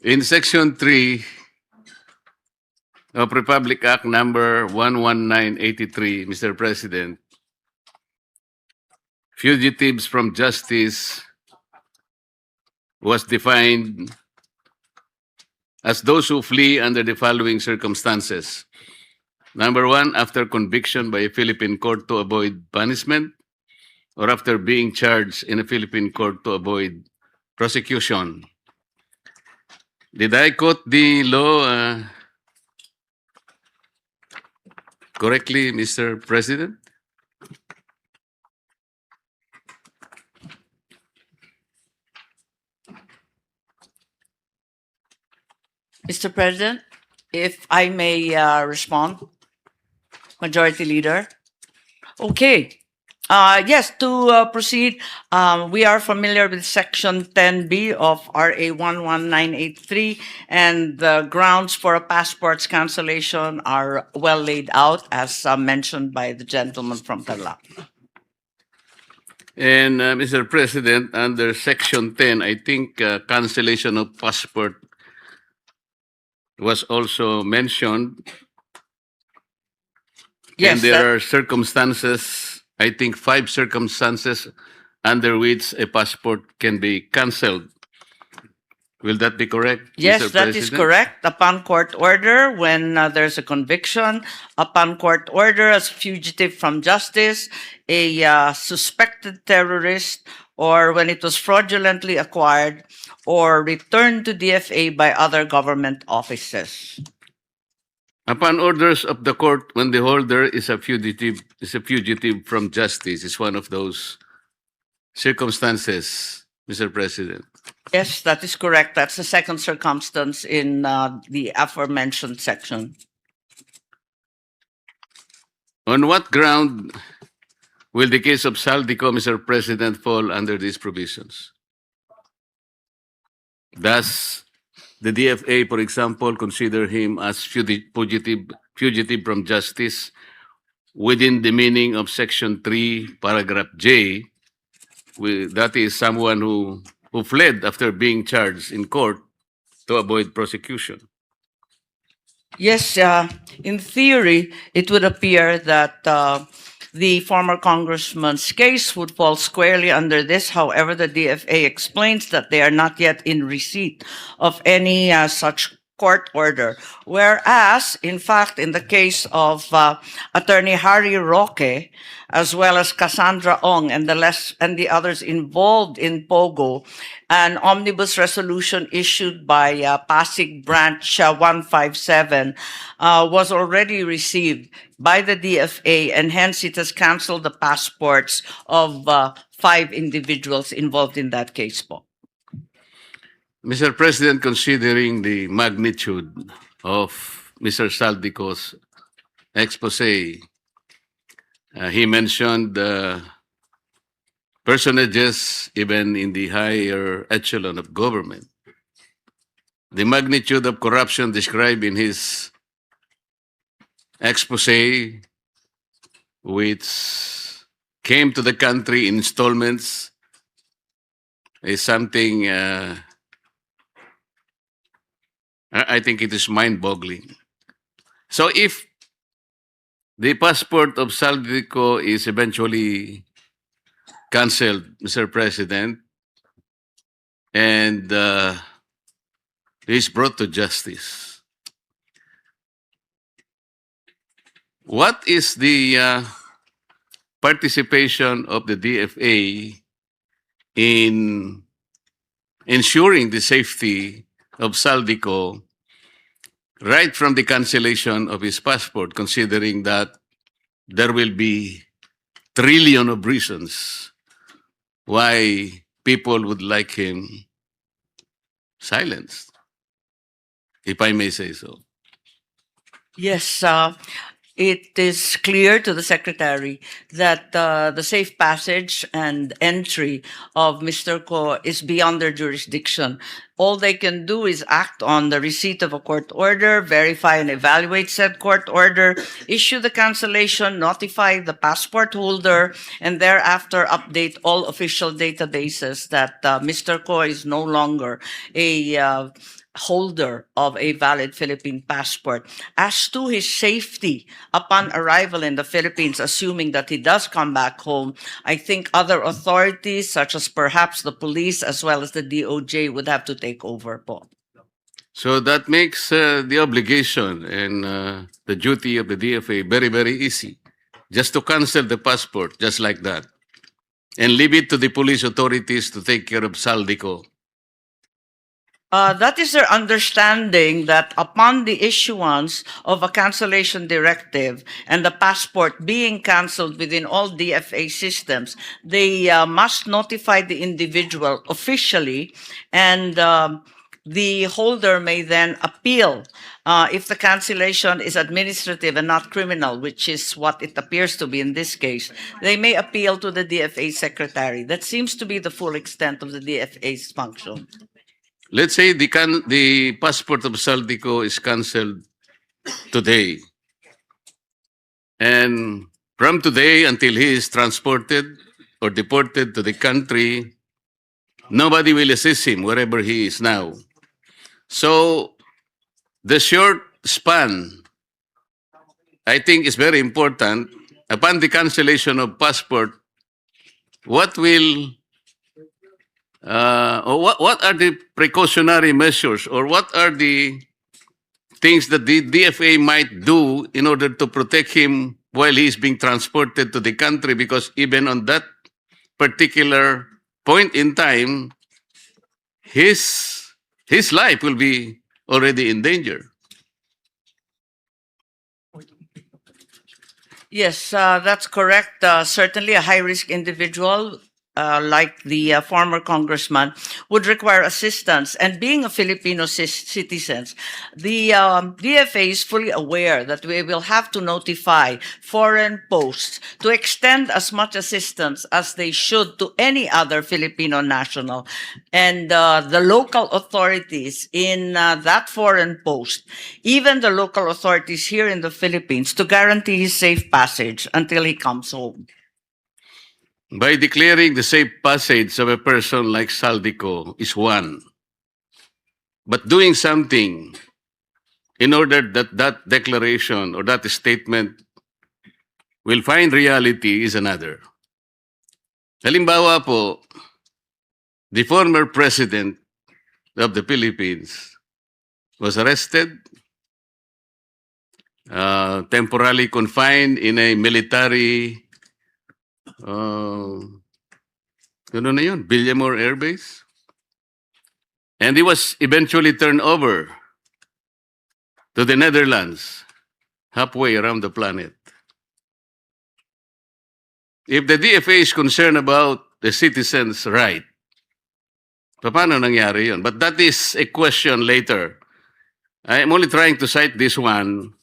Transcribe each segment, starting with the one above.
In Section 3 of Republic Act number 11983, Mr. President, fugitives from justice was defined as those who flee under the following circumstances. Number one, after conviction by a Philippine court to avoid punishment, or after being charged in a Philippine court to avoid prosecution. Did I quote the law correctly, Mr. President? Mr. President, if I may respond, Majority Leader. Okay. Yes, to proceed, we are familiar with Section 10B of RA 11983, and the grounds for a passport's cancellation are well laid out, as mentioned by the gentleman from Tarlac. And Mr. President, under Section 10, I think cancellation of passport was also mentioned. Yes, and there are circumstances, I think 5 circumstances under which a passport can be cancelled. Will that be correct? Yes, Mr. that is President? correct. Upon court order, when there's a conviction, upon court order as fugitive from justice, a suspected terrorist, or when it was fraudulently acquired or returned to DFA by other government offices. Upon orders of the court, when the holder is a fugitive from justice, is one of those circumstances, Mr. President. Yes, that is correct. That's the second circumstance in the aforementioned section. On what ground will the case of Saldico, Mr. President, fall under these provisions? Does the DFA, for example, consider him as fugitive from justice within the meaning of Section 3, Paragraph J? That is someone who fled after being charged in court to avoid prosecution. Yes, in theory, it would appear that the former congressman's case would fall squarely under this. However, the DFA explains that they are not yet in receipt of any such court order. Whereas, in fact, in the case of Attorney Harry Roque, as well as Cassandra Ong and the others involved in POGO, an omnibus resolution issued by Pasig Branch 157 was already received by the DFA, and hence it has canceled the passports of 5 individuals involved in that case po. Mr. President, considering the magnitude of Mr. Saldico's expose, he mentioned personages even in the higher echelon of government. The magnitude of corruption described in his expose, which came to the country in installments, is something I think it is mind-boggling. So if the passport of Saldico is eventually cancelled, Mr. President, and is brought to justice, what is the participation of the DFA in ensuring the safety of Saldico right from the cancellation of his passport, considering that there will be trillion of reasons why people would like him silenced, if I may say so? Yes, it is clear to the Secretary that the safe passage and entry of Mr. Ko is beyond their jurisdiction. all they can do is act on the receipt of a court order, verify and evaluate said court order, issue the cancellation, notify the passport holder, and thereafter update all official databases that Mr. Ko is no longer a holder of a valid Philippine passport. As to his safety upon arrival in the Philippines, assuming that he does come back home, I think other authorities, such as perhaps the police as well as the DOJ, would have to take over po. So that makes the obligation and the duty of the DFA very, very easy. Just to cancel the passport, just like that. And leave it to the police authorities to take care of Saldico. That is their understanding that upon the issuance of a cancellation directive and the passport being canceled within all DFA systems, they must notify the individual officially, and the holder may then appeal if the cancellation is administrative and not criminal, which is what it appears to be in this case. They may appeal to the DFA secretary. That seems to be the full extent of the DFA's function. Let's say the passport of Saldico is cancelled today. And from today until he is transported or deported to the country, nobody will assist him wherever he is now. So the short span, I think, is very important. Upon the cancellation of passport, what will what are the precautionary measures, or what are the things that the DFA might do in order to protect him while he is being transported to the country? Because even on that particular point in time, his life will be already in danger. Yes, that's correct. Certainly a high-risk individual like the former congressman would require assistance. And being a Filipino citizen, the DFA is fully aware that we will have to notify foreign posts to extend as much assistance as they should to any other Filipino national. And the local authorities in that foreign post, even the local authorities here in the Philippines, to guarantee his safe passage until he comes home. By declaring the safe passage of a person like Saldico is one. But doing something in order that that declaration or that statement will find reality is another. Halimbawa po, the former president of the Philippines was arrested, temporarily confined in a military Villamor Air Base. And he was eventually turned over to the Netherlands, halfway around the planet. If the DFA is concerned about the citizens' right, paano nangyari yun? But that is a question later. I'm only trying to cite this one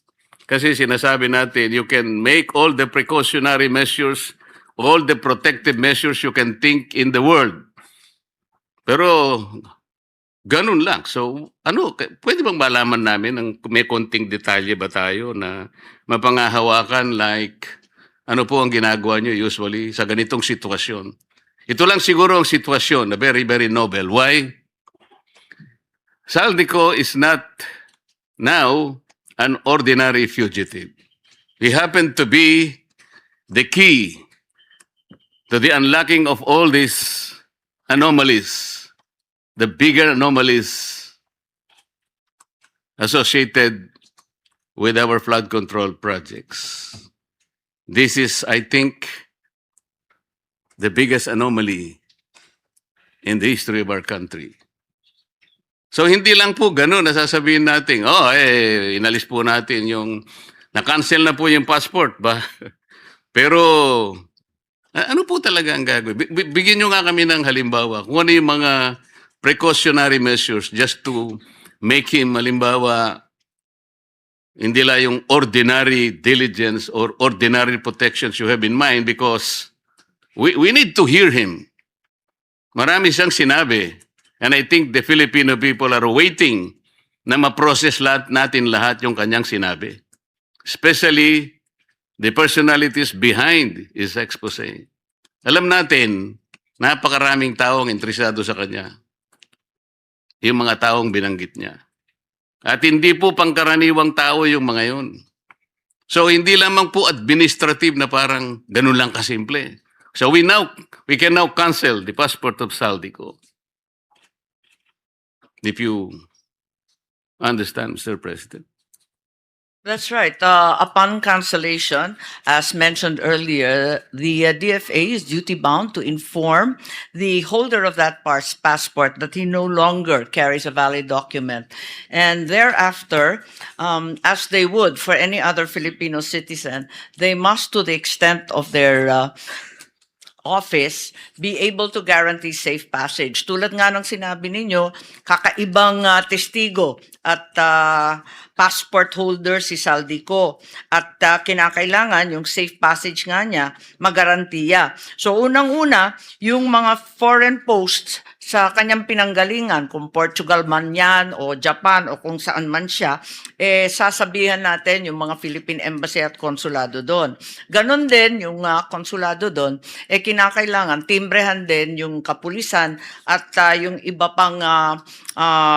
kasi sinasabi natin, you can make all the precautionary measures, all the protective measures you can think in the world. Pero ganun lang. So, pwede bang malaman namin ng may konting detalye ba tayo na mapangahawakan, like ano po ang ginagawa nyo usually sa ganitong sitwasyon? Ito lang siguro ang sitwasyon na very, very novel. Why? Saldico is not now an ordinary fugitive. He happened to be the key to the unlocking of all these anomalies, the bigger anomalies associated with our flood control projects. This is, I think, the biggest anomaly in the history of our country. So hindi lang po ganun nasasabihin natin, inalis po natin yung, na-cancel na po yung passport ba? Pero ano po talaga ang gagawin? Bigyan nyo nga kami ng halimbawa. Kung ano yung mga precautionary measures just to make him, halimbawa, hindi lang yung ordinary diligence or ordinary protections you have in mind, because we need to hear him. Marami siyang sinabi. And I think the Filipino people are waiting na ma-process natin lahat yung kanyang sinabi. Especially the personalities behind his expose. Alam natin, napakaraming taong interesado sa kanya. Yung mga taong binanggit niya. At hindi po pangkaraniwang tao yung mga yun. So hindi lamang po administrative na parang ganun lang kasimple. So we can now cancel the passport of Saldico. If you understand, Mr. President. That's right. Upon cancellation, as mentioned earlier, the DFA is duty-bound to inform the holder of that passport that he no longer carries a valid document. And thereafter, as they would for any other Filipino citizen, they must, to the extent of their office, be able to guarantee safe passage. Tulad nga ng sinabi ninyo, kakaibang testigo at passport holder si Saldico. At kinakailangan yung safe passage nga niya, magarantiya. So unang-una, yung mga foreign posts sa kanyang pinanggalingan, kung Portugal man yan o Japan o kung saan man siya, sasabihan natin yung mga Philippine Embassy at konsulado doon. Ganon din yung konsulado doon, kinakailangan timbrehan din yung kapulisan at yung iba pang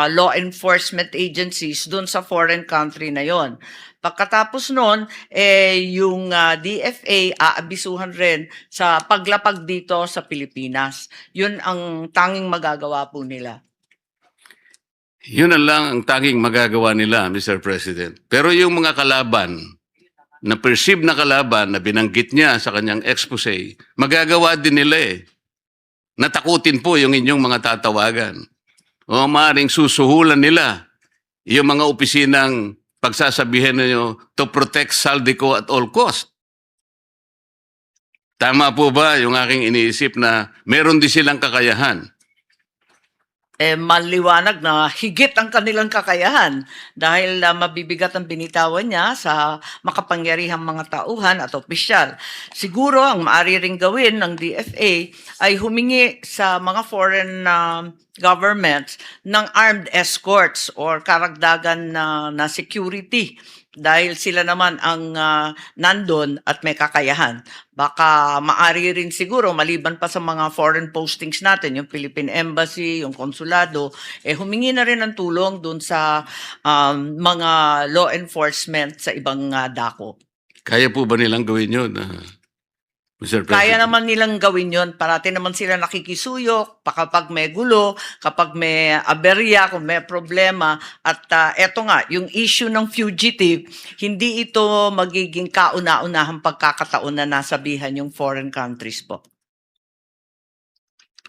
law enforcement agencies doon sa foreign country na yon. Pagkatapos noon, yung DFA aabisuhan rin sa paglapag dito sa Pilipinas. Yun ang tanging magagawa po nila. Yun lang ang tanging magagawa nila, Mr. President. Pero yung mga kalaban, na perceived na kalaban na binanggit niya sa kanyang expose, magagawa din nila eh. Natakutin po yung inyong mga tatawagan. O maaaring susuhulan nila yung mga opisinang pagsasabihin niyo to protect Saldico at all cost. Tama po ba yung aking iniisip na meron din silang kakayahan? Maliwanag na higit ang kanilang kakayahan dahil mabibigat ang binitawan niya sa makapangyarihang mga tauhan at opisyal. Siguro ang maaari ring gawin ng DFA ay humingi sa mga foreign governments ng armed escorts or karagdagan na security dahil sila naman ang nandun at may kakayahan. Baka maari rin siguro, maliban pa sa mga foreign postings natin, yung Philippine Embassy, yung konsulado, humingi na rin ng tulong dun sa mga law enforcement sa ibang dako. Kaya po ba nilang gawin yun, Mr. President? Kaya naman nilang gawin yon. Parati naman sila nakikisuyok kapag may gulo, kapag may aberya, kung may problema. At eto nga, yung issue ng fugitive, hindi ito magiging kauna-unahang pagkakataon na nasabihan yung foreign countries po.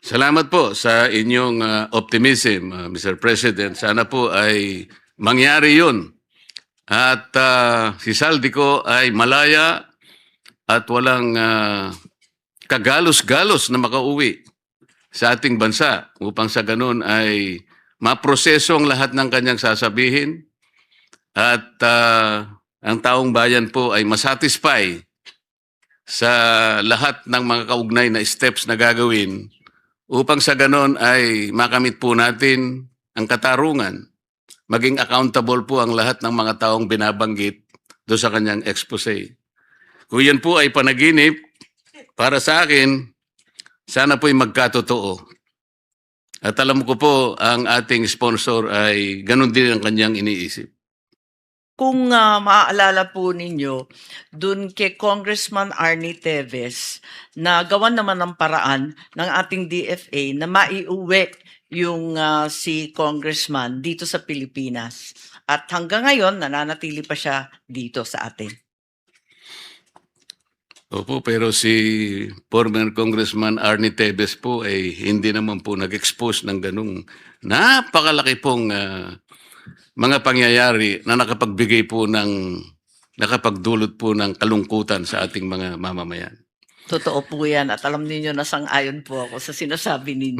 Salamat po sa inyong optimism, Mr. President. Sana po ay mangyari yun. At si Saldico ay malaya at walang kagalos-galos na makauwi sa ating bansa upang sa ganun ay maproseso ang lahat ng kanyang sasabihin at ang taong bayan po ay masatisfy sa lahat ng mga kaugnay na steps na gagawin upang sa ganun ay makamit po natin ang katarungan. Maging accountable po ang lahat ng mga taong binabanggit do sa kanyang expose. Kung yan po ay panaginip, para sa akin, sana po'y magkatotoo. At alam ko po, ang ating sponsor ay ganun din ang kanyang iniisip. Kung maaalala po ninyo, dun kay Congressman Arnie Teves, na gawan naman ng paraan ng ating DFA na maiuwi yung si Congressman dito sa Pilipinas. At hanggang ngayon, nananatili pa siya dito sa atin. Opo, pero si former Congressman Arnie Teves po ay hindi naman po nag-expose ng ganung napakalaki pong mga pangyayari na nakapagdulot po ng kalungkutan sa ating mga mamamayan. Totoo po yan at alam niyo na sang-ayon po ako sa sinasabi ninyo.